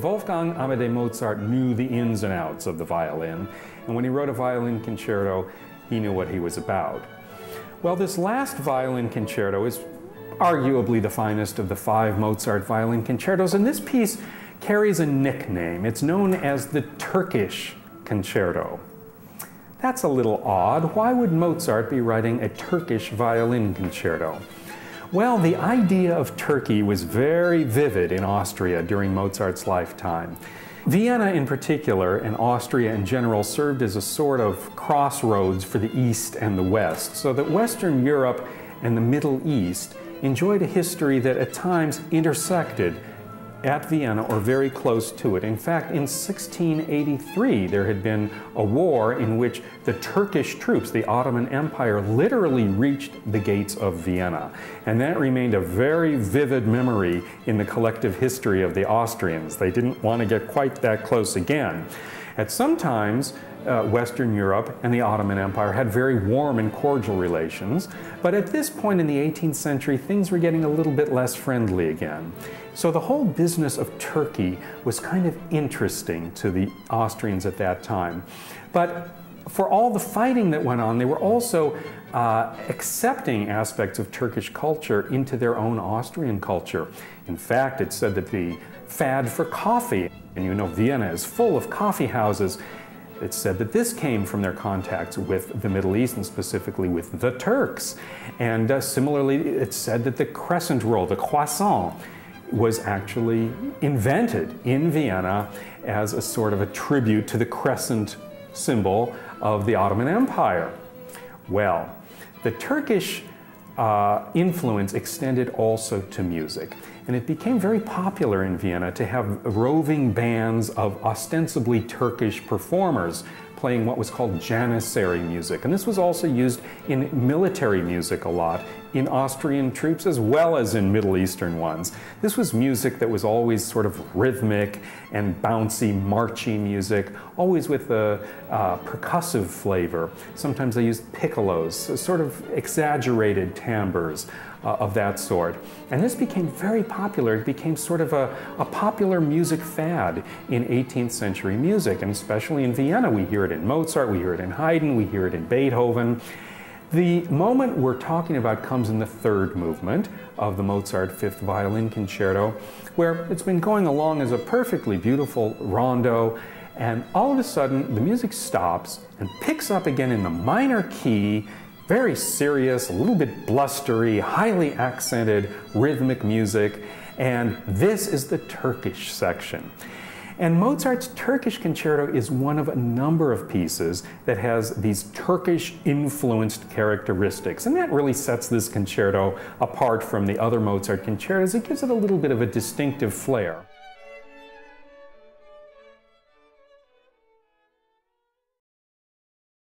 Wolfgang Amadeus Mozart knew the ins and outs of the violin, and when he wrote a violin concerto, he knew what he was about. Well, this last violin concerto is arguably the finest of the 5 Mozart violin concertos, and this piece carries a nickname. It's known as the Turkish concerto. That's a little odd. Why would Mozart be writing a Turkish violin concerto? Well, the idea of Turkey was very vivid in Austria during Mozart's lifetime. Vienna in particular, and Austria in general, served as a sort of crossroads for the East and the West, so that Western Europe and the Middle East enjoyed a history that at times intersected at Vienna or very close to it. In fact, in 1683, there had been a war in which the Turkish troops, the Ottoman Empire, literally reached the gates of Vienna. And that remained a very vivid memory in the collective history of the Austrians. They didn't want to get quite that close again. At some times, Western Europe and the Ottoman Empire had very warm and cordial relations, but at this point in the 18th century, things were getting a little bit less friendly again. So the whole business of Turkey was kind of interesting to the Austrians at that time. But for all the fighting that went on, they were also accepting aspects of Turkish culture into their own Austrian culture. In fact, it's said that the fad for coffee, and you know Vienna is full of coffee houses, it's said that this came from their contacts with the Middle East, and specifically with the Turks. And similarly, it's said that the crescent roll, the croissant, was actually invented in Vienna as a sort of a tribute to the crescent symbol of the Ottoman Empire. Well, the Turkish influence extended also to music, and it became very popular in Vienna to have roving bands of ostensibly Turkish performers playing what was called janissary music. And this was also used in military music a lot, in Austrian troops as well as in Middle Eastern ones. This was music that was always sort of rhythmic and bouncy, marchy music, always with a percussive flavor. Sometimes they used piccolos, sort of exaggerated timbres of that sort. And this became very popular. It became sort of a popular music fad in 18th century music, and especially in Vienna. We hear it in Mozart, we hear it in Haydn, we hear it in Beethoven. The moment we're talking about comes in the 3rd movement of the Mozart 5th Violin Concerto, where it's been going along as a perfectly beautiful rondo, and all of a sudden the music stops and picks up again in the minor key, very serious, a little bit blustery, highly accented rhythmic music, and this is the Turkish section. And Mozart's Turkish concerto is one of a number of pieces that has these Turkish-influenced characteristics, and that really sets this concerto apart from the other Mozart concertos. It gives it a little bit of a distinctive flair.